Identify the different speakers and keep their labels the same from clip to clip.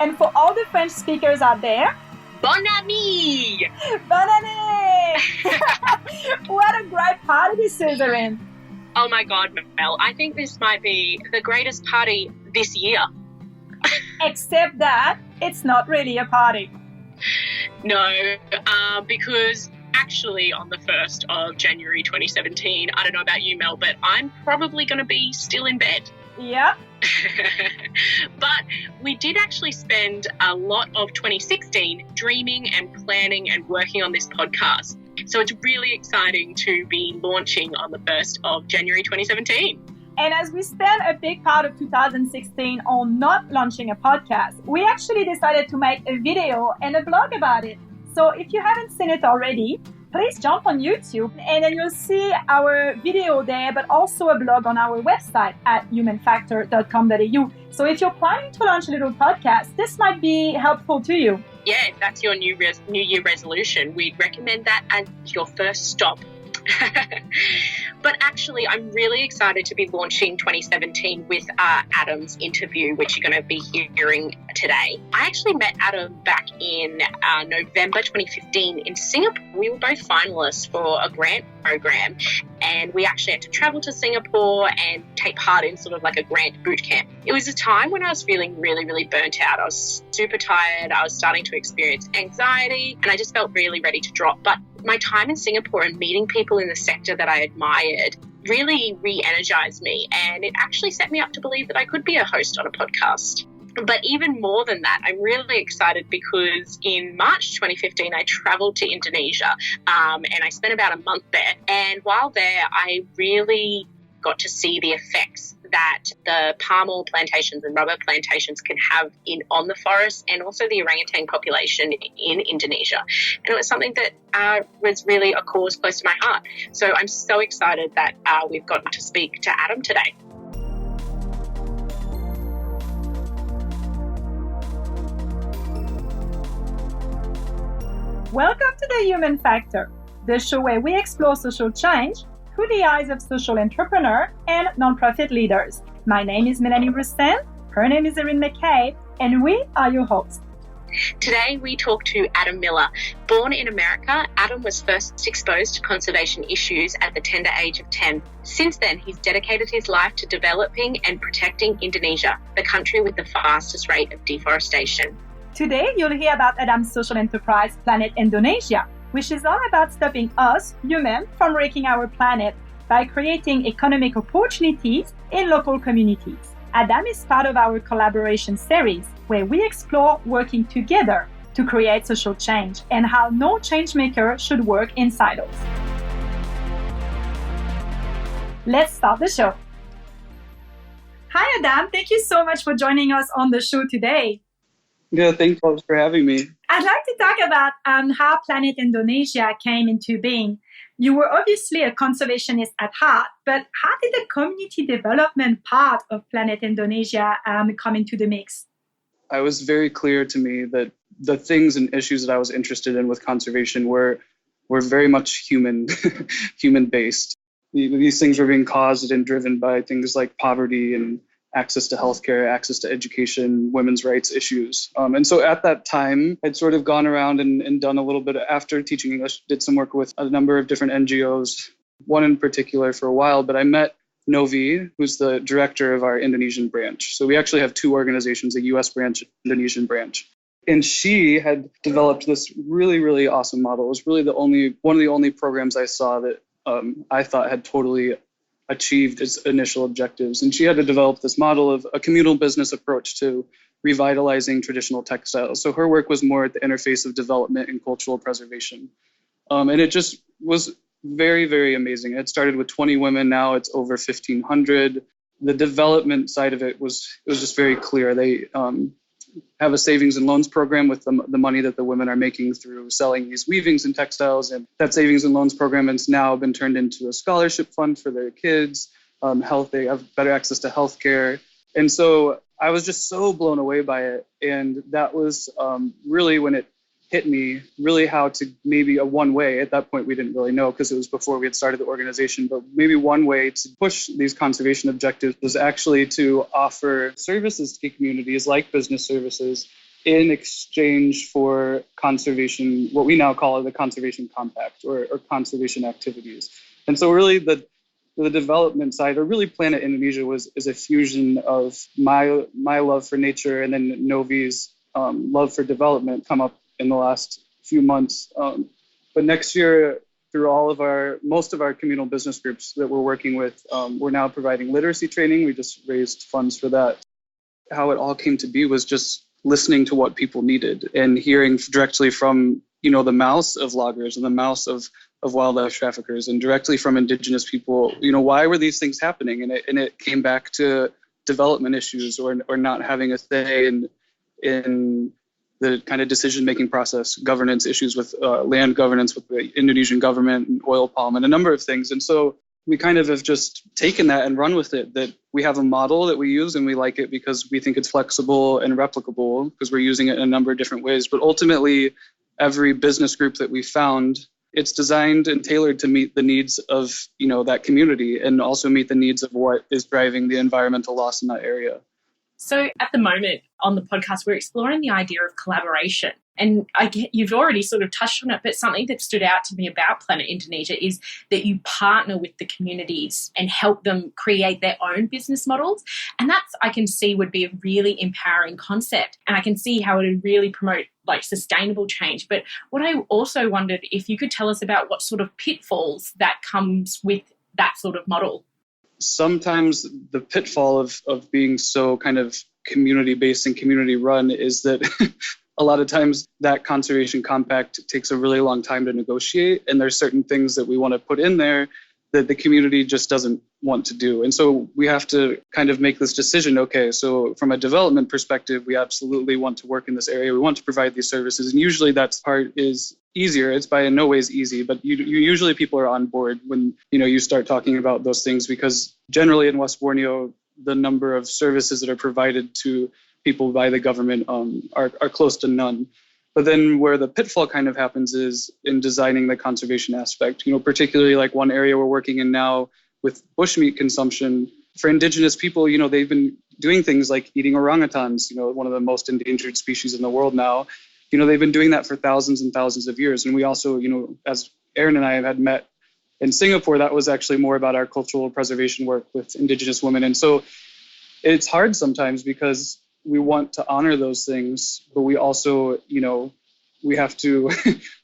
Speaker 1: And for all the French speakers out there,
Speaker 2: Bon ami!
Speaker 1: Bonne année! What a great party this is, Erin.
Speaker 2: Oh my God, Mel, I think this might be the greatest party this year.
Speaker 1: Except that it's not really a party.
Speaker 2: No, because actually on the 1st of January 2017, I don't know about you, Mel, but I'm probably going to be still in bed.
Speaker 1: Yep.
Speaker 2: But we did actually spend a lot of 2016 dreaming and planning and working on this podcast. So it's really exciting to be launching on the 1st of January 2017.
Speaker 1: And as we spent a big part of 2016 on not launching a podcast, we actually decided to make a video and a blog about it. So if you haven't seen it already, please jump on YouTube and then you'll see our video there, but also a blog on our website at humanfactor.com.au. So if you're planning to launch a little podcast, this might be helpful to you.
Speaker 2: Yeah, if that's your New Year resolution, we'd recommend that as your first stop. But actually, I'm really excited to be launching 2017 with Adam's interview, which you're going to be hearing today. I actually met Adam back in November 2015 in Singapore. We were both finalists for a grant program, and we actually had to travel to Singapore and take part in sort of like a grant boot camp. It was a time when I was feeling really, really burnt out. I was super tired. I was starting to experience anxiety, and I just felt really ready to drop. But my time in Singapore and meeting people in the sector that I admired really re-energized me, and it actually set me up to believe that I could be a host on a podcast. But even more than that, I'm really excited because in March 2015, I traveled to Indonesia and I spent about a month there. And while there, I really got to see the effects that the palm oil plantations and rubber plantations can have on the forest and also the orangutan population in Indonesia. And it was something that was really a cause close to my heart. So I'm so excited that we've got to speak to Adam today.
Speaker 1: Welcome to the Human Factor, the show where we explore social change through the eyes of social entrepreneurs and nonprofit leaders. My name is Melanie Roussin, her name is Erin McKay, and we are your hosts.
Speaker 2: Today we talk to Adam Miller. Born in America, Adam was first exposed to conservation issues at the tender age of 10. Since then, he's dedicated his life to developing and protecting Indonesia, the country with the fastest rate of deforestation.
Speaker 1: Today, you'll hear about Adam's social enterprise, Planet Indonesia, which is all about stopping us, humans, from wrecking our planet by creating economic opportunities in local communities. Adam is part of our collaboration series, where we explore working together to create social change and how no change maker should work in silos. Let's start the show. Hi, Adam. Thank you so much for joining us on the show today.
Speaker 3: Yeah, thanks for having me.
Speaker 1: I'd like to talk about how Planet Indonesia came into being. You were obviously a conservationist at heart, but how did the community development part of Planet Indonesia come into the mix?
Speaker 3: It was very clear to me that the things and issues that I was interested in with conservation were very much human based. These things were being caused and driven by things like poverty and access to healthcare, access to education, women's rights issues. And so at that time, I'd sort of gone around and done a little bit after teaching English, did some work with a number of different NGOs, one in particular for a while, but I met Novi, who's the director of our Indonesian branch. So we actually have two organizations, a US branch, Indonesian branch. And she had developed this really, really awesome model. It was really one of the only programs I saw that I thought had totally achieved its initial objectives. And she had to develop this model of a communal business approach to revitalizing traditional textiles. So her work was more at the interface of development and cultural preservation. And it just was very, very amazing. It started with 20 women. Now it's over 1,500. The development side of it was just very clear. They have a savings and loans program with the money that the women are making through selling these weavings and textiles. And that savings and loans program has now been turned into a scholarship fund for their kids. They have better access to healthcare. And so I was just so blown away by it. And that was really when it hit me, really how to maybe a one way. At that point, we didn't really know because it was before we had started the organization, but maybe one way to push these conservation objectives was actually to offer services to communities like business services in exchange for conservation, what we now call the conservation compact or conservation activities. And so really the development side, or really Planet Indonesia, is a fusion of my love for nature and then Novi's love for development come up in the last few months. But next year, through most of our communal business groups that we're working with, we're now providing literacy training. We just raised funds for that. How it all came to be was just listening to what people needed and hearing directly from, the mouths of loggers and the mouths of wildlife traffickers and directly from indigenous people, why were these things happening? And it came back to development issues or not having a say in the kind of decision-making process, governance issues with land governance with the Indonesian government and oil palm and a number of things. And so we kind of have just taken that and run with it, that we have a model that we use and we like it because we think it's flexible and replicable because we're using it in a number of different ways. But ultimately, every business group that we found, it's designed and tailored to meet the needs of, that community and also meet the needs of what is driving the environmental loss in that area.
Speaker 4: So at the moment on the podcast, we're exploring the idea of collaboration. And you've already sort of touched on it, but something that stood out to me about Planet Indonesia is that you partner with the communities and help them create their own business models. And that's, I can see, would be a really empowering concept. And I can see how it would really promote sustainable change. But what I also wondered if you could tell us about what sort of pitfalls that comes with that sort of model.
Speaker 3: Sometimes the pitfall of being so kind of community-based and community-run is that a lot of times that conservation compact takes a really long time to negotiate, and there's certain things that we want to put in there that the community just doesn't want to do. And so we have to kind of make this decision, okay, so from a development perspective, we absolutely want to work in this area. We want to provide these services. And usually that part is easier. It's by no ways easy, but usually people are on board when, you start talking about those things, because generally in West Borneo, the number of services that are provided to people by the government are close to none. But then where the pitfall kind of happens is in designing the conservation aspect, particularly like one area we're working in now with bushmeat consumption. For indigenous people, they've been doing things like eating orangutans, one of the most endangered species in the world now. They've been doing that for thousands and thousands of years. And we also, as Erin and I had met in Singapore, that was actually more about our cultural preservation work with indigenous women. And so it's hard sometimes because we want to honor those things, but we also, we have to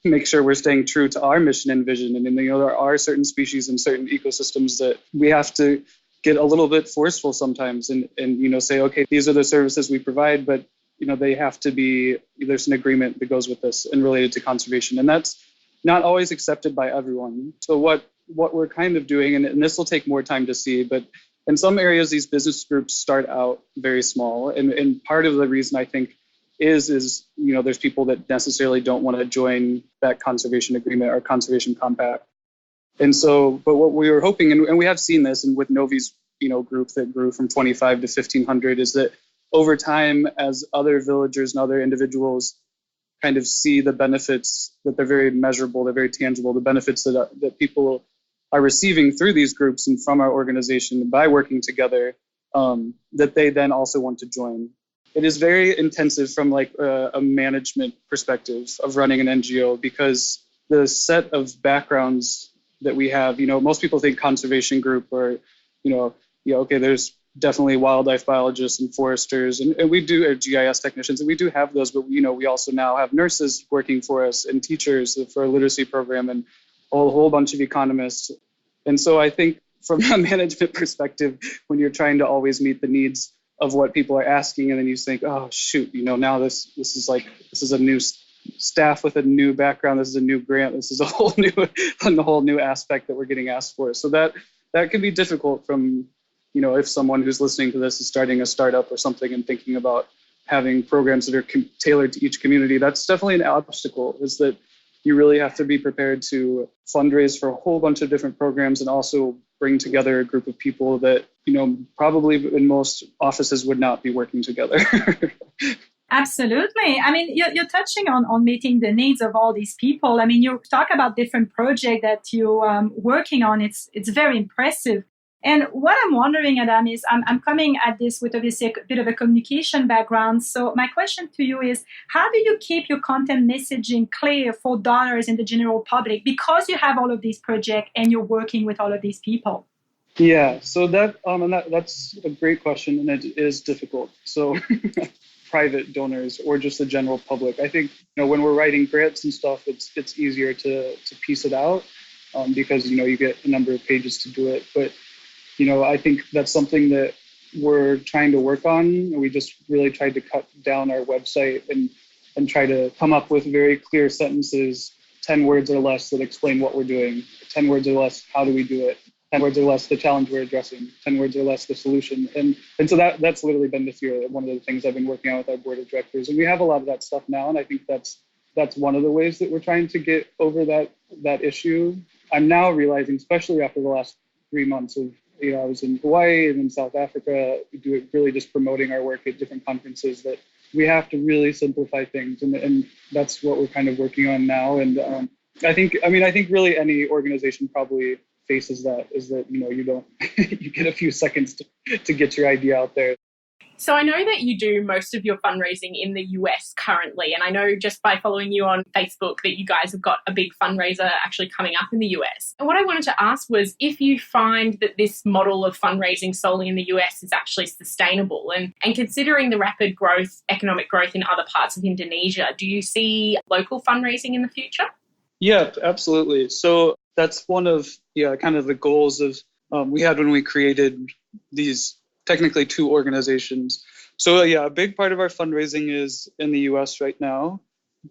Speaker 3: make sure we're staying true to our mission and vision. And, there are certain species and certain ecosystems that we have to get a little bit forceful sometimes and say, okay, these are the services we provide, but, they have to be, there's an agreement that goes with this and related to conservation. And that's not always accepted by everyone. So what we're kind of doing, and this will take more time to see, but in some areas, these business groups start out very small. And part of the reason I think is there's people that necessarily don't want to join that conservation agreement or conservation compact. And so, but what we were hoping, and we have seen this, and with Novi's, group that grew from 25 to 1,500, is that over time, as other villagers and other individuals kind of see the benefits, that they're very measurable, they're very tangible, the benefits that people are receiving through these groups and from our organization by working together, that they then also want to join. It is very intensive from a management perspective of running an NGO, because the set of backgrounds that we have, most people think conservation group or, okay, there's definitely wildlife biologists and foresters, and we do GIS technicians, and we do have those, but we also now have nurses working for us and teachers for a literacy program and a whole bunch of economists. And so I think from a management perspective, when you're trying to always meet the needs of what people are asking, and then you think, oh shoot, now this is a new staff with a new background, this is a new grant, this is a whole new aspect that we're getting asked for. So that can be difficult from, if someone who's listening to this is starting a startup or something and thinking about having programs that are tailored to each community. That's definitely an obstacle, is that you really have to be prepared to fundraise for a whole bunch of different programs and also bring together a group of people that, probably in most offices would not be working together.
Speaker 1: Absolutely. I mean, you're touching on meeting the needs of all these people. I mean, you talk about different projects that you're working on. It's very impressive. And what I'm wondering, Adam, is I'm coming at this with obviously a bit of a communication background. So my question to you is, how do you keep your content messaging clear for donors and the general public because you have all of these projects and you're working with all of these people?
Speaker 3: Yeah, so that's a great question, and it is difficult. So private donors or just the general public, I think when we're writing grants and stuff, it's easier to piece it out because you get a number of pages to do it. But I think that's something that we're trying to work on. We just really tried to cut down our website and try to come up with very clear sentences, 10 words or less, that explain what we're doing, 10 words or less, how do we do it, 10 words or less, the challenge we're addressing, 10 words or less, the solution. And so that's literally been this year one of the things I've been working on with our board of directors. And we have a lot of that stuff now, and I think that's one of the ways that we're trying to get over that issue. I'm now realizing, especially after the last 3 months of, I was in Hawaii and in South Africa, really just promoting our work at different conferences, that we have to really simplify things. And that's what we're kind of working on now. And I think really any organization probably faces that, is that, you don't, you get a few seconds to get your idea out there.
Speaker 4: So I know that you do most of your fundraising in the US currently, and I know just by following you on Facebook that you guys have got a big fundraiser actually coming up in the US. And what I wanted to ask was if you find that this model of fundraising solely in the US is actually sustainable, and considering the rapid growth, economic growth in other parts of Indonesia, do you see local fundraising in the future?
Speaker 3: Yeah, absolutely. So that's one of kind of the goals of we had when we created these technically two organizations. So a big part of our fundraising is in the US right now,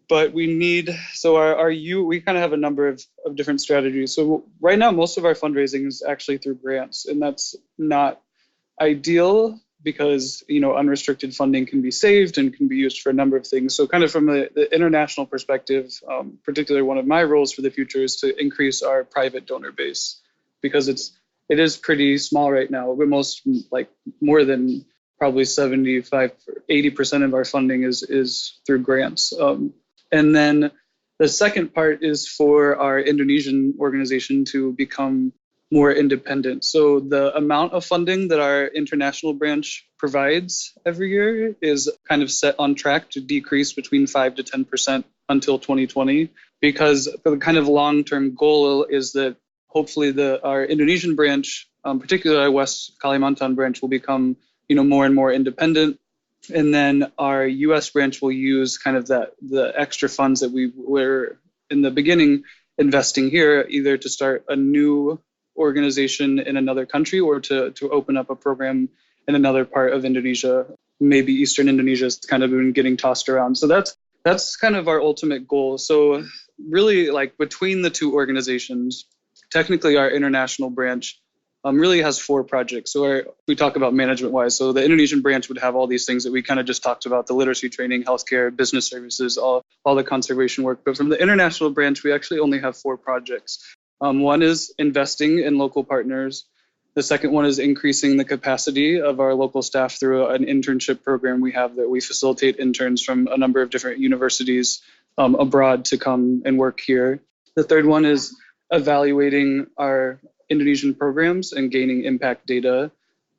Speaker 3: but we kind of have a number of different strategies. So right now, most of our fundraising is actually through grants, and that's not ideal because, unrestricted funding can be saved and can be used for a number of things. So kind of from the international perspective, particularly one of my roles for the future is to increase our private donor base, because it is pretty small right now. We're more than probably 75-80% of our funding is through grants. And then the second part is for our Indonesian organization to become more independent. So the amount of funding that our international branch provides every year is kind of set on track to decrease between 5 to 10% until 2020, because the kind of long-term goal is that hopefully our Indonesian branch, particularly our West Kalimantan branch, will become more and more independent. And then our US branch will use kind of the extra funds that we were in the beginning investing here, either to start a new organization in another country or to open up a program in another part of Indonesia. Maybe Eastern Indonesia has kind of been getting tossed around. So that's kind of our ultimate goal. So really, between the two organizations, technically our international branch really has 4 projects. So we talk about management-wise. So the Indonesian branch would have all these things that we kind of just talked about: the literacy training, healthcare, business services, all the conservation work. But from the international branch, we actually only have 4 projects. One is investing in local partners. The second one is increasing the capacity of our local staff through an internship program we have, that we facilitate interns from a number of different universities abroad to come and work here. The third one is evaluating our Indonesian programs and gaining impact data.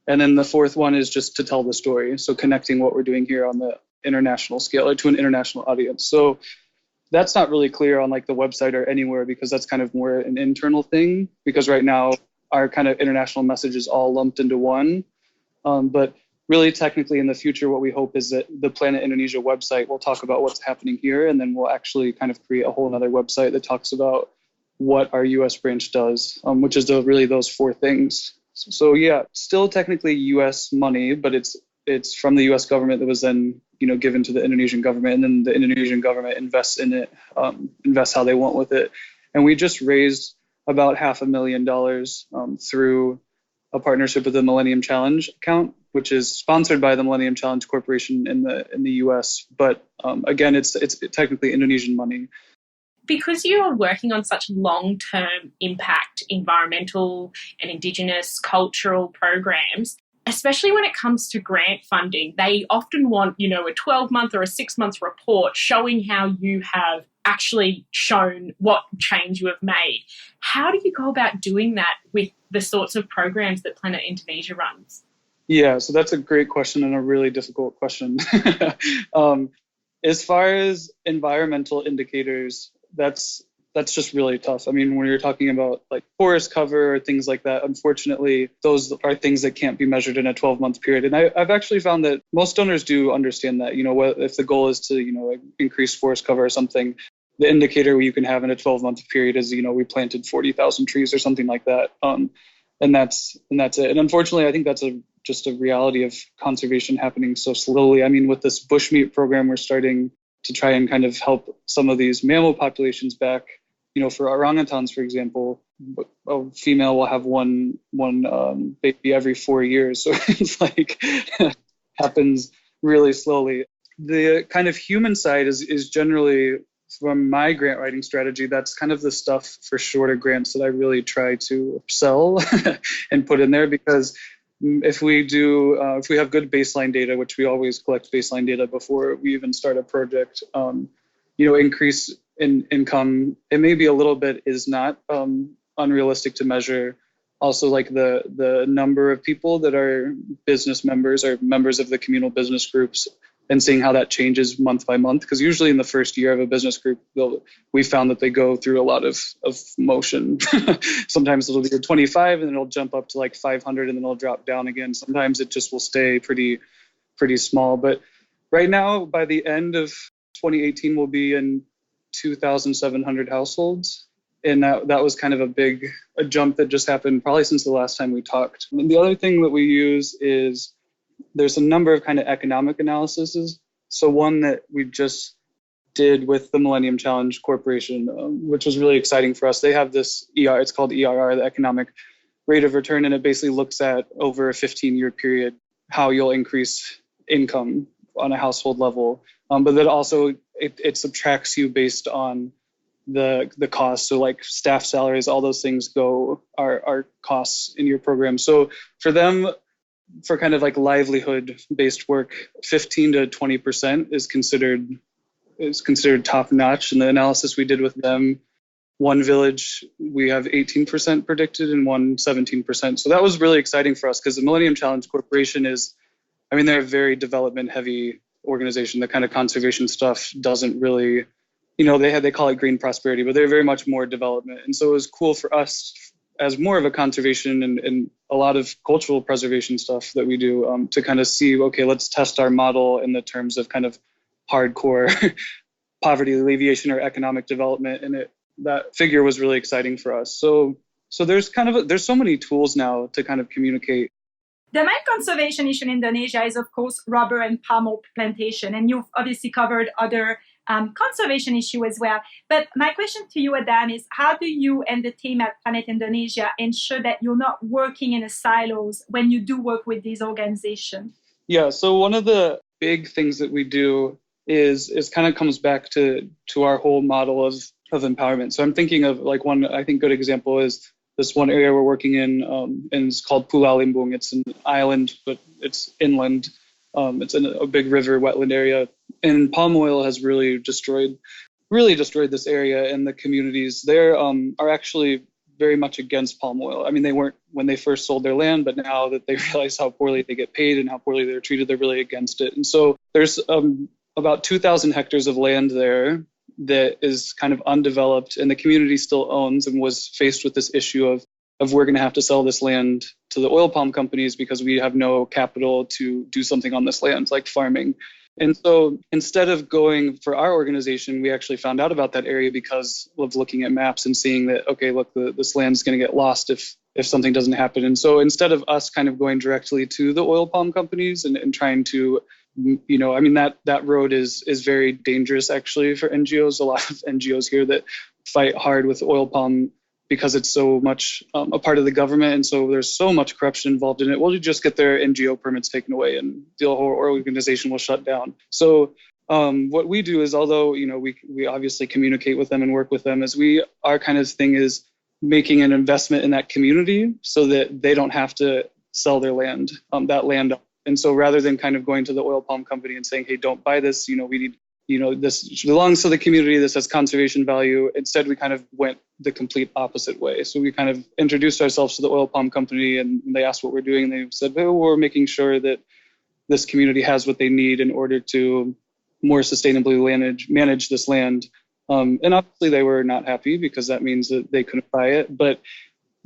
Speaker 3: And then the fourth one is just to tell the story. So connecting what we're doing here on the international scale, or to an international audience. So that's not really clear on the website or anywhere, because that's kind of more an internal thing, because right now our kind of international message is all lumped into one. But really technically in the future, what we hope is that the Planet Indonesia website will talk about what's happening here, and then we'll actually kind of create a whole other website that talks about what our US branch does, which is really those 4 things. So still technically US money, but it's from the US government that was then given to the Indonesian government, and then the Indonesian government invests in it, invests how they want with it. And we just raised about $500,000 through a partnership with the Millennium Challenge account, which is sponsored by the Millennium Challenge Corporation in the US. But again, it's technically Indonesian money.
Speaker 4: Because you are working on such long-term impact, environmental and Indigenous cultural programs, especially when it comes to grant funding, they often want, a 12-month or a 6-month report showing how you have actually shown what change you have made. How do you go about doing that with the sorts of programs that Planet Indonesia runs?
Speaker 3: Yeah, so that's a great question and a really difficult question. As far as environmental indicators, that's just really tough. I mean, when you're talking about like forest cover or things like that, unfortunately, those are things that can't be measured in a 12-month period. And I've actually found that most donors do understand that, if the goal is to, increase forest cover or something, the indicator you can have in a 12-month period is, we planted 40,000 trees or something like that. And that's it. And unfortunately, I think that's just a reality of conservation happening so slowly. I mean, with this bushmeat program, we're starting to try and kind of help some of these mammal populations back. For orangutans, for example, a female will have one baby every 4 years. So it's like happens really slowly. The kind of human side is generally, from my grant writing strategy, that's kind of the stuff for shorter grants that I really try to sell and put in there, because if we have good baseline data, which we always collect baseline data before we even start a project, increase in income, it may be a little bit, is not unrealistic to measure. Also, like the number of people that are business members or members of the communal business groups, and seeing how that changes month by month. Because usually in the first year of a business group, we found that they go through a lot of motion. Sometimes it'll be 25 and then it'll jump up to like 500 and then it'll drop down again. Sometimes it just will stay pretty small. But right now, by the end of 2018, we'll be in 2,700 households. And that was kind of a jump that just happened probably since the last time we talked. And the other thing that we use is there's a number of kind of economic analyses. So one that we just did with the Millennium Challenge Corporation, which was really exciting for us. They have this it's called ERR, the economic rate of return, and it basically looks at over a 15-year period how you'll increase income on a household level. But then also it subtracts you based on the cost. So like staff salaries, all those things are costs in your program. So for them, for kind of like livelihood based work, 15 to 20% is considered top notch. And the analysis we did with them, one village, we have 18% predicted and one 17%. So that was really exciting for us, because the Millennium Challenge Corporation they're a very development heavy organization. The kind of conservation stuff doesn't really, they call it green prosperity, but they're very much more development. And so it was cool for us as more of a conservation and a lot of cultural preservation stuff that we do, to kind of see, okay, let's test our model in the terms of kind of hardcore poverty alleviation or economic development. And that figure was really exciting for us. So there's so many tools now to kind of communicate.
Speaker 1: The main conservation issue in Indonesia is, of course, rubber and palm oil plantation. And you've obviously covered other conservation issue as well. But my question to you, Adam, is how do you and the team at Planet Indonesia ensure that you're not working in a silos when you do work with these organizations?
Speaker 3: Yeah, so one of the big things that we do is kind of comes back to our whole model of empowerment. So I'm thinking of like one, I think, good example is this one area we're working in, and it's called Pulau Limbung. It's an island, but it's inland. It's in a big river wetland area, and palm oil has really destroyed this area, and the communities there are actually very much against palm oil. I mean, they weren't when they first sold their land, but now that they realize how poorly they get paid and how poorly they're treated, they're really against it. And so there's about 2,000 hectares of land there that is kind of undeveloped, and the community still owns and was faced with this issue of we're going to have to sell this land to the oil palm companies because we have no capital to do something on this land, like farming. And so instead of going for our organization, we actually found out about that area because of looking at maps and seeing that, okay, look, this land's going to get lost if something doesn't happen. And so instead of us kind of going directly to the oil palm companies and trying to, that road is very dangerous actually for NGOs. A lot of NGOs here that fight hard with oil palm because it's so much a part of the government, and so there's so much corruption involved in it. We'll just get their NGO permits taken away and the whole organization will shut down. So what we do is, although we obviously communicate with them and work with them, our kind of thing is making an investment in that community so that they don't have to sell their land, that land. And so rather than kind of going to the oil palm company and saying, hey, don't buy this, we this belongs to the community, this has conservation value. Instead, we kind of went the complete opposite way. So we kind of introduced ourselves to the oil palm company, and they asked what we're doing. And they said, oh, we're making sure that this community has what they need in order to more sustainably manage this land. And obviously they were not happy because that means that they couldn't buy it, but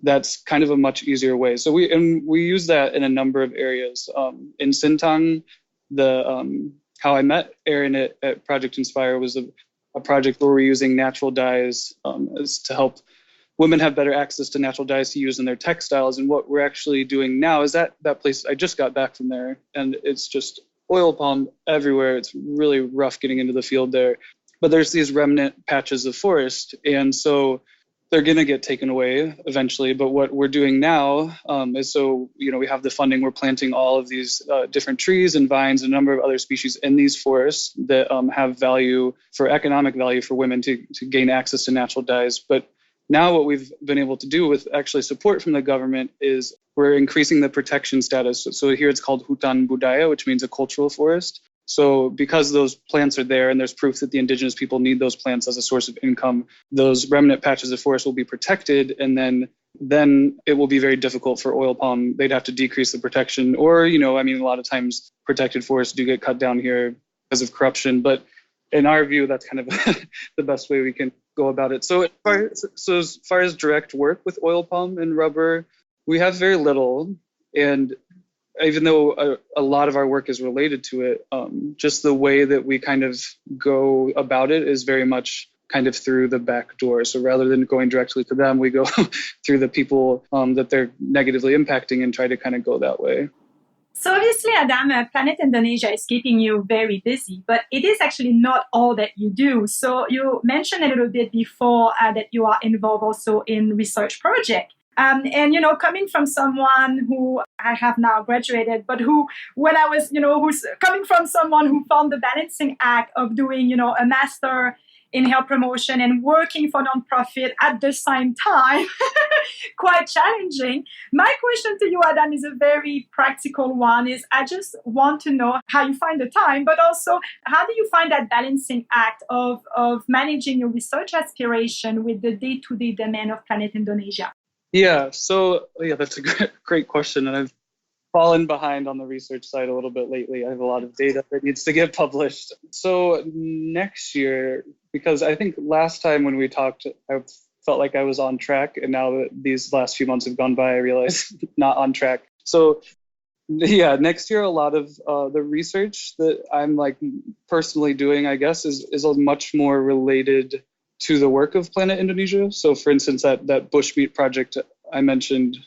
Speaker 3: that's kind of a much easier way. So we use that in a number of areas. In Sintang, how I met Erin at Project Inspire was a project where we're using natural dyes as to help women have better access to natural dyes to use in their textiles. And what we're actually doing now is that place, I just got back from there, and it's just oil palm everywhere. It's really rough getting into the field there. But there's these remnant patches of forest, and so they're going to get taken away eventually. But what we're doing now is, we have the funding. We're planting all of these different trees and vines and a number of other species in these forests that have value for economic value for women to gain access to natural dyes. But now what we've been able to do with actually support from the government is we're increasing the protection status. So here it's called hutan budaya, which means a cultural forest. So because those plants are there and there's proof that the indigenous people need those plants as a source of income, those remnant patches of forest will be protected, and then it will be very difficult for oil palm. They'd have to decrease the protection, or, a lot of times protected forests do get cut down here because of corruption. But in our view, that's kind of the best way we can go about it. So as far as direct work with oil palm and rubber, we have very little. And even though a lot of our work is related to it, just the way that we kind of go about it is very much kind of through the back door. So rather than going directly to them, we go through the people that they're negatively impacting and try to kind of go that way.
Speaker 1: So obviously, Adam, Planet Indonesia is keeping you very busy, but it is actually not all that you do. So you mentioned a little bit before that you are involved also in research project. And, coming from someone who I have now graduated, but who's coming from someone who found the balancing act of doing, a master in health promotion and working for nonprofit at the same time, quite challenging. My question to you, Adam, is a very practical one. I just want to know how you find the time, but also how do you find that balancing act of managing your research aspiration with the day-to-day demand of Planet Indonesia?
Speaker 3: Yeah, that's a great question. And I've fallen behind on the research side a little bit lately. I have a lot of data that needs to get published. So next year, because I think last time when we talked, I felt like I was on track. And now that these last few months have gone by, I realize not on track. So next year, a lot of the research that I'm personally doing, I guess, is much more related to the work of Planet Indonesia. So for instance, that bushmeat project I mentioned,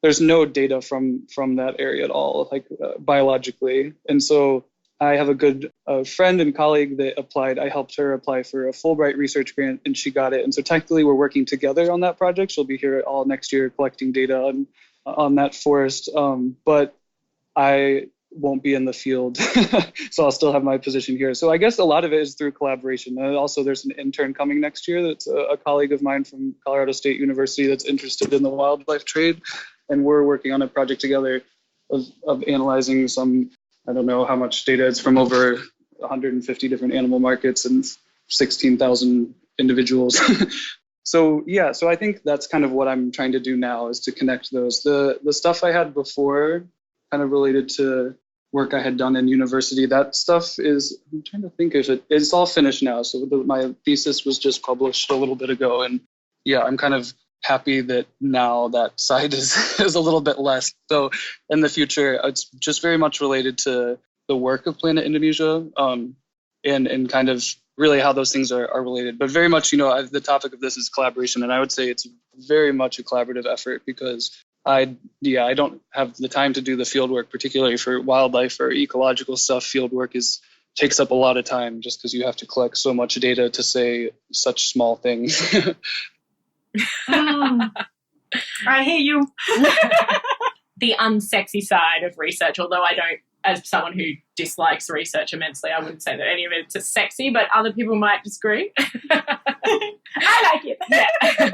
Speaker 3: there's no data from that area at all, biologically. And so I have a good friend and colleague that applied. I helped her apply for a Fulbright research grant, and she got it. And so technically we're working together on that project. She'll be here all next year collecting data on that forest. But I won't be in the field, so I'll still have my position here. So I guess a lot of it is through collaboration. And also there's an intern coming next year that's a colleague of mine from Colorado State University that's interested in the wildlife trade. And we're working on a project together of analyzing some, I don't know how much data, it's from over 150 different animal markets and 16,000 individuals. So I think that's kind of what I'm trying to do now, is to connect those. The stuff I had before kind of related to work I had done in university. That stuff I'm trying to think of it. It's all finished now. So my thesis was just published a little bit ago. And I'm kind of happy that now that side is a little bit less. So in the future, it's just very much related to the work of Planet Indonesia, and kind of really how those things are related. But very much, the topic of this is collaboration. And I would say it's very much a collaborative effort, because I don't have the time to do the field work, particularly for wildlife or ecological stuff. Field work takes up a lot of time just because you have to collect so much data to say such small things.
Speaker 1: I hear you.
Speaker 4: The unsexy side of research, although I don't, as someone who dislikes research immensely, I wouldn't say that any of it's sexy, but other people might disagree.
Speaker 1: I like it.
Speaker 4: Yeah.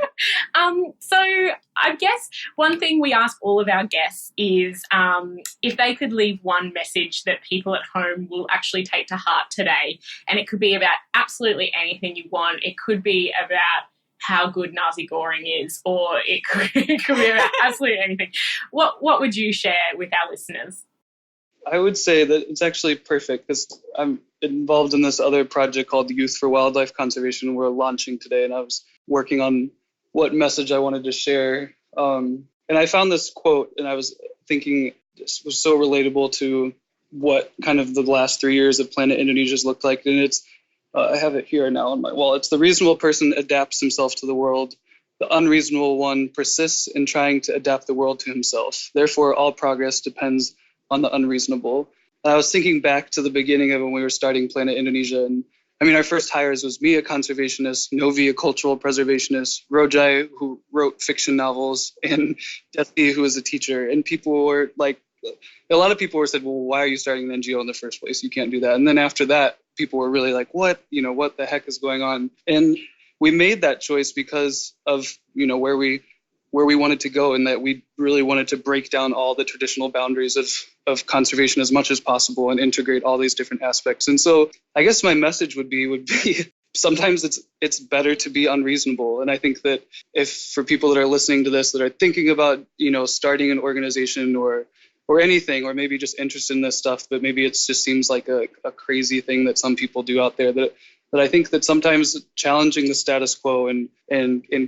Speaker 4: So I guess one thing we ask all of our guests is if they could leave one message that people at home will actually take to heart today, and it could be about absolutely anything you want. It could be about how good nasi goreng is, or it could be about absolutely anything. What would you share with our listeners?
Speaker 3: I would say that it's actually perfect because I'm involved in this other project called Youth for Wildlife Conservation we're launching today, and I was working on what message I wanted to share. And I found this quote, and I was thinking this was so relatable to what kind of the last 3 years of Planet Indonesia's looked like. And it's, I have it here now on my wall. It's the reasonable person adapts himself to the world. The unreasonable one persists in trying to adapt the world to himself. Therefore, all progress depends on the unreasonable. And I was thinking back to the beginning of when we were starting Planet Indonesia. And I mean, our first hires was me, a conservationist, Novi, a cultural preservationist, Rojai, who wrote fiction novels, and Desi, who was a teacher. And people were like, a lot of people were said, well, why are you starting an NGO in the first place? You can't do that. And then after that, people were really like, what the heck is going on? And we made that choice because of, where we wanted to go, and that we really wanted to break down all the traditional boundaries of conservation as much as possible and integrate all these different aspects. And so I guess my message would be sometimes it's better to be unreasonable. And I think that if for people that are listening to this that are thinking about, starting an organization or anything, or maybe just interested in this stuff, but maybe it just seems like a crazy thing that some people do out there, that I think that sometimes challenging the status quo and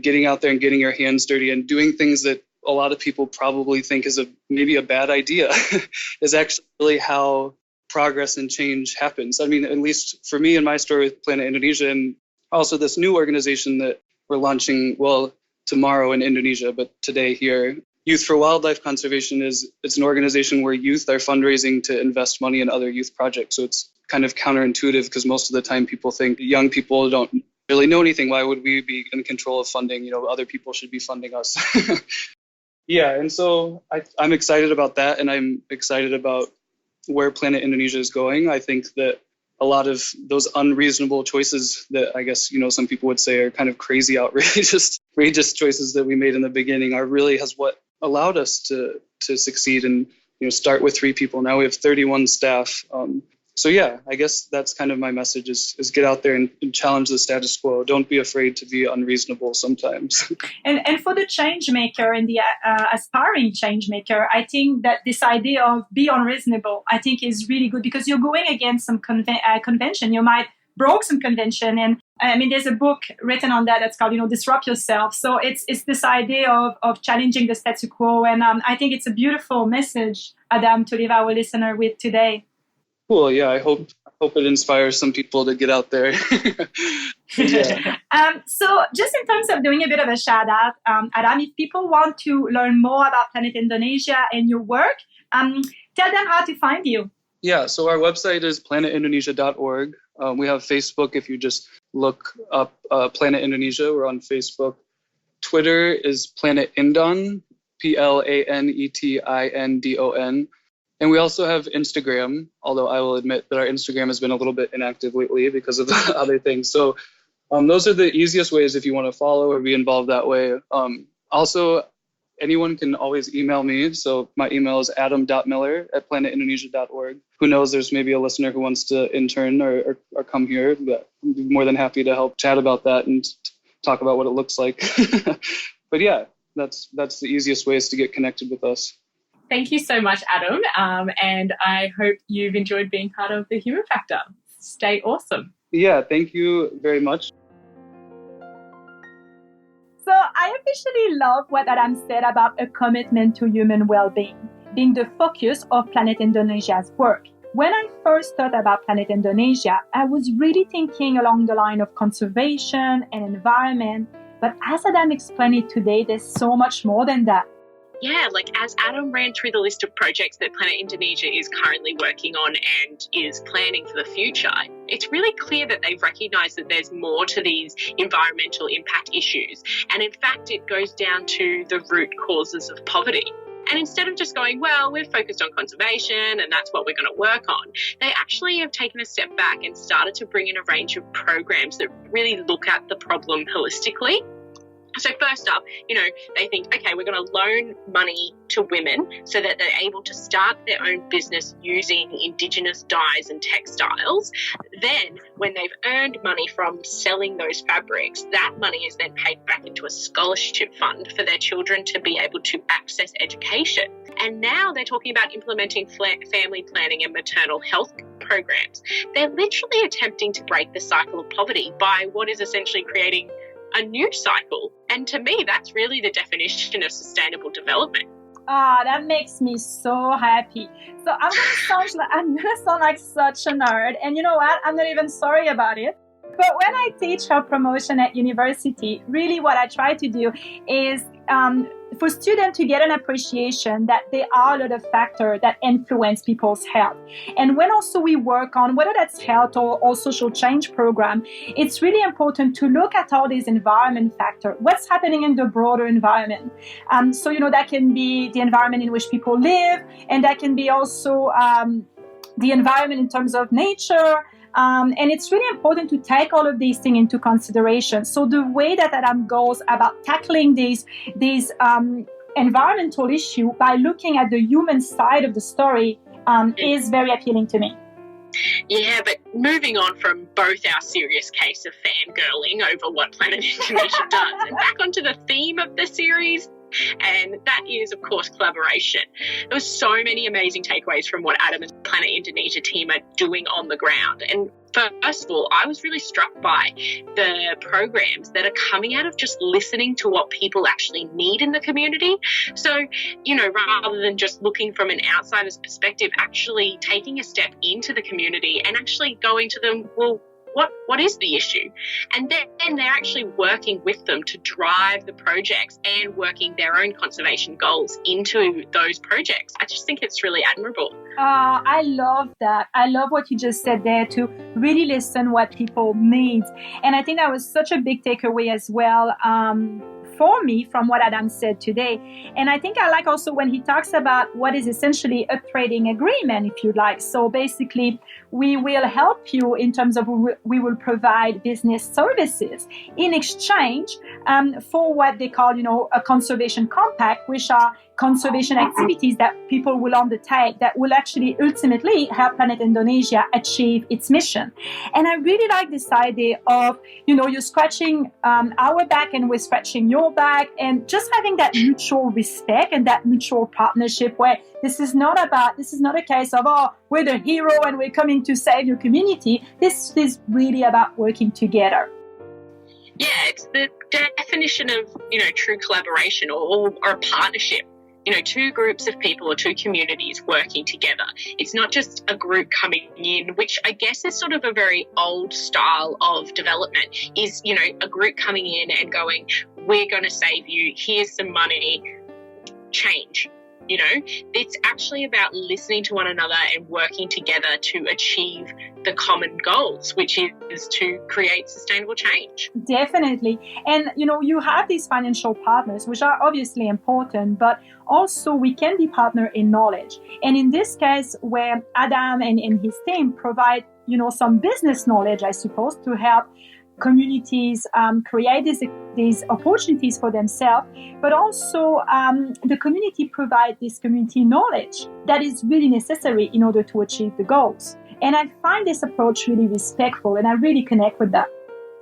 Speaker 3: getting out there and getting your hands dirty and doing things that a lot of people probably think is maybe a bad idea is actually really how progress and change happens. I mean, at least for me and my story with Planet Indonesia, and also this new organization that we're launching, tomorrow in Indonesia, but today here. Youth for Wildlife Conservation it's an organization where youth are fundraising to invest money in other youth projects. So it's kind of counterintuitive because most of the time people think young people don't really know anything. Why would we be in control of funding? Other people should be funding us. Yeah, and so I'm excited about that, and I'm excited about where Planet Indonesia is going. I think that a lot of those unreasonable choices that I guess, some people would say are kind of crazy, outrageous choices that we made in the beginning are really has what allowed us to succeed and, start with 3 people. Now we have 31 staff. So yeah, I guess that's kind of my message is get out there and challenge the status quo. Don't be afraid to be unreasonable sometimes.
Speaker 1: And for the change maker and the aspiring change maker, I think that this idea of be unreasonable, I think is really good because you're going against some convention. You might broke some convention. And I mean, there's a book written on that that's called, Disrupt Yourself. So it's this idea of challenging the status quo. And I think it's a beautiful message, Adam, to leave our listener with today.
Speaker 3: Cool. Yeah, I hope it inspires some people to get out there. Yeah.
Speaker 1: So just in terms of doing a bit of a shout out, Adam, if people want to learn more about Planet Indonesia and your work, tell them how to find you.
Speaker 3: Yeah, so our website is planetindonesia.org. We have Facebook if you just look up Planet Indonesia. We're on Facebook. Twitter is Planet Indon, PlanetIndon. And we also have Instagram, although I will admit that our Instagram has been a little bit inactive lately because of the other things. So those are the easiest ways if you want to follow or be involved that way. Also, anyone can always email me. So my email is adam.miller@planetindonesia.org. Who knows, there's maybe a listener who wants to intern or come here. But I'd be more than happy to help chat about that and talk about what it looks like. But yeah, that's the easiest ways to get connected with us.
Speaker 4: Thank you so much, Adam. And I hope you've enjoyed being part of the Human Factor. Stay awesome.
Speaker 3: Yeah, thank you very much.
Speaker 1: So I officially love what Adam said about a commitment to human well-being, being the focus of Planet Indonesia's work. When I first thought about Planet Indonesia, I was really thinking along the line of conservation and environment. But as Adam explained it today, there's so much more than that.
Speaker 2: Yeah, as Adam ran through the list of projects that Planet Indonesia is currently working on and is planning for the future, it's really clear that they've recognised that there's more to these environmental impact issues. And in fact, it goes down to the root causes of poverty. And instead of just going, well, we're focused on conservation and that's what we're going to work on, they actually have taken a step back and started to bring in a range of programs that really look at the problem holistically. So first up, they think, okay, we're going to loan money to women so that they're able to start their own business using Indigenous dyes and textiles. Then when they've earned money from selling those fabrics, that money is then paid back into a scholarship fund for their children to be able to access education. And now they're talking about implementing family planning and maternal health programs. They're literally attempting to break the cycle of poverty by what is essentially creating a new cycle. And to me, that's really the definition of sustainable development.
Speaker 1: That makes me so happy. So I'm gonna sound like such a nerd. And you know what? I'm not even sorry about it. But when I teach health promotion at university, really what I try to do is for students to get an appreciation that there are a lot of factors that influence people's health. And when also we work on whether that's health or social change program, it's really important to look at all these environment factors. What's happening in the broader environment? So, that can be the environment in which people live, and that can be also the environment in terms of nature. And it's really important to take all of these things into consideration. So the way that Adam goes about tackling these environmental issue by looking at the human side of the story is very appealing to me.
Speaker 2: Yeah, but moving on from both our serious case of fangirling over what Planet Indonesia does and back onto the theme of the series, and that is, of course, collaboration. There were so many amazing takeaways from what Adam and Planet Indonesia team are doing on the ground. And first of all, I was really struck by the programs that are coming out of just listening to what people actually need in the community. So, rather than just looking from an outsider's perspective, actually taking a step into the community and actually going to them, well, what is the issue? And then they're actually working with them to drive the projects and working their own conservation goals into those projects. I just think it's really admirable.
Speaker 1: I love that. I love what you just said there, to really listen what people need. And I think that was such a big takeaway as well for me from what Adam said today. And I think I like also when he talks about what is essentially a trading agreement, if you like. So basically, we will help you in terms of we will provide business services in exchange for what they call, a conservation compact, which are conservation activities that people will undertake that will actually ultimately help Planet Indonesia achieve its mission. And I really like this idea of, you're scratching our back and we're scratching your back, and just having that mutual respect and that mutual partnership where this is not a case of, we're the hero and we're coming to save your community. This is really about working together.
Speaker 2: Yeah, it's the definition of, true collaboration or a partnership. Two groups of people or two communities working together. It's not just a group coming in, which I guess is sort of a very old style of development, is, a group coming in and going, we're going to save you, here's some money, change. It's actually about listening to one another and working together to achieve the common goals, which is to create sustainable change.
Speaker 1: Definitely. And, you have these financial partners, which are obviously important, but also we can be partner in knowledge. And in this case, where Adam and his team provide, some business knowledge, I suppose, to help communities create these opportunities for themselves, but also the community provide this community knowledge that is really necessary in order to achieve the goals. And I find this approach really respectful, and I really connect with that.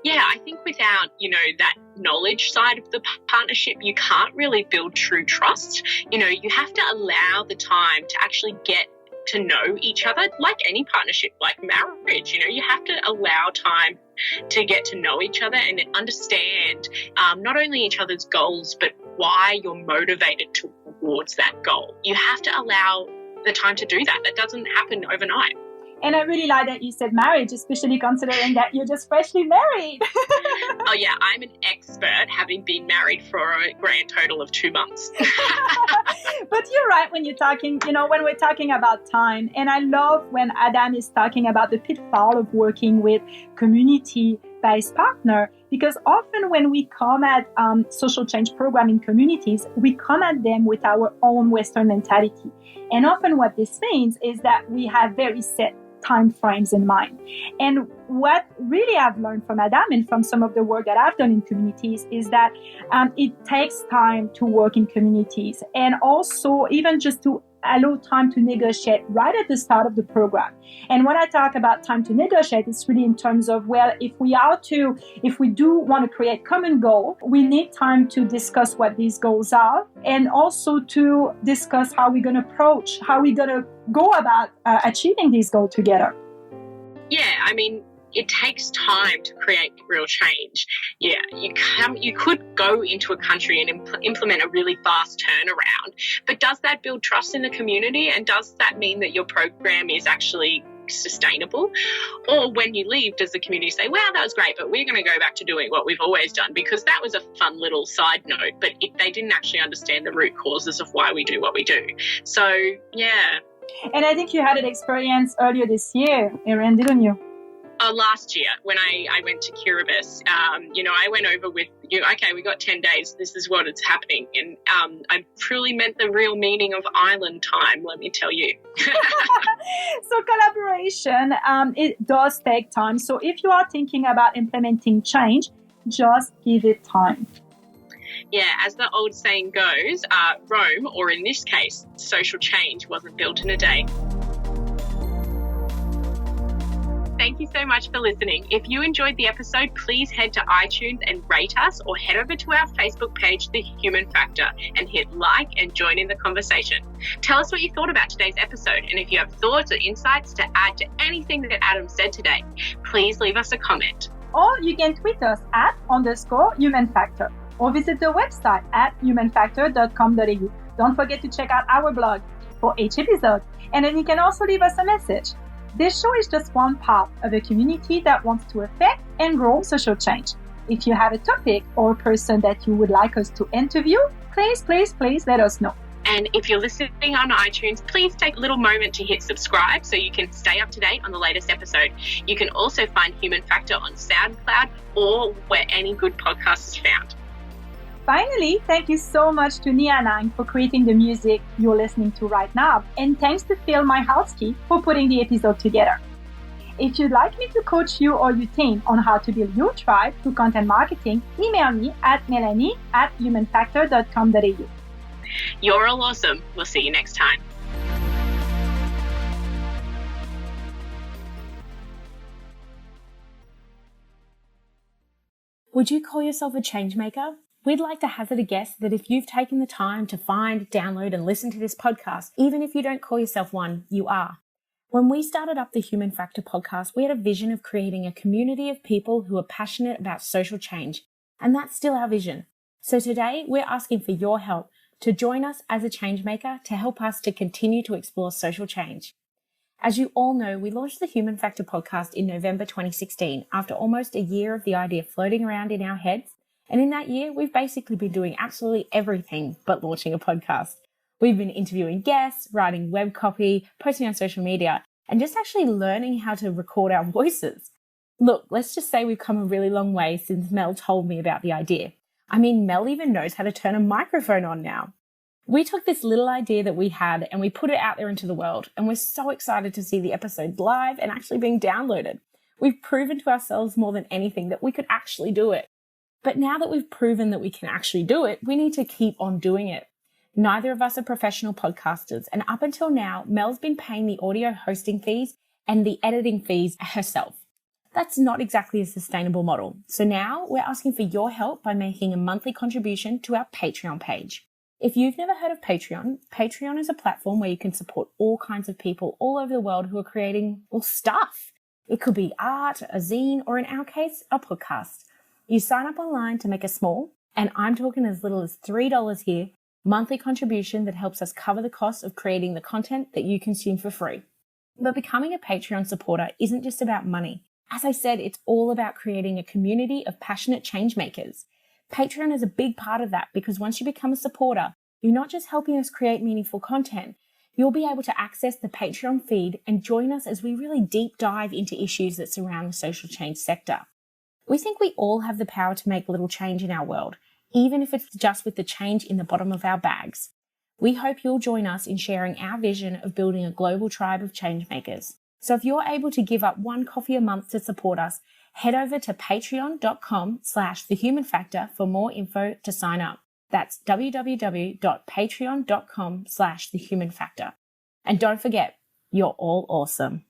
Speaker 2: Yeah, I think without, that knowledge side of the partnership, you can't really build true trust. You have to allow the time to actually get to know each other, like any partnership, like marriage. You have to allow time to get to know each other and understand not only each other's goals, but why you're motivated towards that goal. You have to allow the time to do that. That doesn't happen overnight.
Speaker 1: And I really like that you said marriage, especially considering that you're just freshly married.
Speaker 2: Oh yeah, I'm an expert, having been married for a grand total of 2 months.
Speaker 1: But you're right when you're talking, when we're talking about time. And I love when Adam is talking about the pitfall of working with community-based partner, because often when we come at social change program in communities, we come at them with our own Western mentality. And often what this means is that we have very set time frames in mind. And what really I've learned from Adam and from some of the work that I've done in communities is that it takes time to work in communities, and also even just to allow time to negotiate right at the start of the program. And when I talk about time to negotiate, it's really in terms of, well, if we do want to create common goal, we need time to discuss what these goals are, and also to discuss how we're going to approach, how we're going to go about achieving these goals together.
Speaker 2: Yeah, I mean, it takes time to create real change. Yeah, you could go into a country and implement a really fast turnaround, but does that build trust in the community, and does that mean that your program is actually sustainable? Or when you leave, does the community say, wow, that was great, but we're going to go back to doing what we've always done because that was a fun little side note, but they didn't actually understand the root causes of why we do what we do. So, yeah.
Speaker 1: And I think you had an experience earlier this year, Erin, didn't you?
Speaker 2: Last year when I went to Kiribati, I went over with okay, we got 10 days. This is what is happening. And I truly meant the real meaning of island time, let me tell you.
Speaker 1: So collaboration, it does take time. So if you are thinking about implementing change, just give it time.
Speaker 2: Yeah, as the old saying goes, Rome, or in this case, social change, wasn't built in a day. Thank you so much for listening. If you enjoyed the episode, please head to iTunes and rate us, or head over to our Facebook page, The Human Factor, and hit like and join in the conversation. Tell us what you thought about today's episode, and if you have thoughts or insights to add to anything that Adam said today, please leave us a comment.
Speaker 1: Or you can tweet us at _human factor, or visit the website at humanfactor.com.au. Don't forget to check out our blog for each episode, and then you can also leave us a message. This show is just one part of a community that wants to affect and grow social change. If you have a topic or a person that you would like us to interview, please let us know.
Speaker 2: And if you're listening on iTunes, please take a little moment to hit subscribe so you can stay up to date on the latest episode. You can also find Human Factor on SoundCloud or where any good podcast is found.
Speaker 1: Finally, thank you so much to Nia Nang for creating the music you're listening to right now. And thanks to Phil Michalski for putting the episode together. If you'd like me to coach you or your team on how to build your tribe through content marketing, email me at melanie@humanfactor.com.au.
Speaker 2: You're all awesome. We'll see you next time.
Speaker 4: Would you call yourself a change maker? We'd like to hazard a guess that if you've taken the time to find, download, and listen to this podcast, even if you don't call yourself one, you are. When we started up the Human Factor podcast, we had a vision of creating a community of people who are passionate about social change, and that's still our vision. So today, we're asking for your help to join us as a change maker to help us to continue to explore social change. As you all know, we launched the Human Factor podcast in November 2016 after almost a year of the idea floating around in our heads. And in that year, we've basically been doing absolutely everything but launching a podcast. We've been interviewing guests, writing web copy, posting on social media, and just actually learning how to record our voices. Look, let's just say we've come a really long way since Mel told me about the idea. I mean, Mel even knows how to turn a microphone on now. We took this little idea that we had and we put it out there into the world, and we're so excited to see the episode live and actually being downloaded. We've proven to ourselves more than anything that we could actually do it. But now that we've proven that we can actually do it, we need to keep on doing it. Neither of us are professional podcasters, and up until now, Mel's been paying the audio hosting fees and the editing fees herself. That's not exactly a sustainable model. So now we're asking for your help by making a monthly contribution to our Patreon page. If you've never heard of Patreon, Patreon is a platform where you can support all kinds of people all over the world who are creating, stuff. It could be art, a zine, or in our case, a podcast. You sign up online to make a small, and I'm talking as little as $3 here, monthly contribution that helps us cover the cost of creating the content that you consume for free. But becoming a Patreon supporter isn't just about money. As I said, it's all about creating a community of passionate change makers. Patreon is a big part of that because once you become a supporter, you're not just helping us create meaningful content, you'll be able to access the Patreon feed and join us as we really deep dive into issues that surround the social change sector. We think we all have the power to make little change in our world, even if it's just with the change in the bottom of our bags. We hope you'll join us in sharing our vision of building a global tribe of change makers. So if you're able to give up one coffee a month to support us, head over to patreon.com/thehumanfactor for more info to sign up. That's www.patreon.com/thehumanfactor. And don't forget, you're all awesome.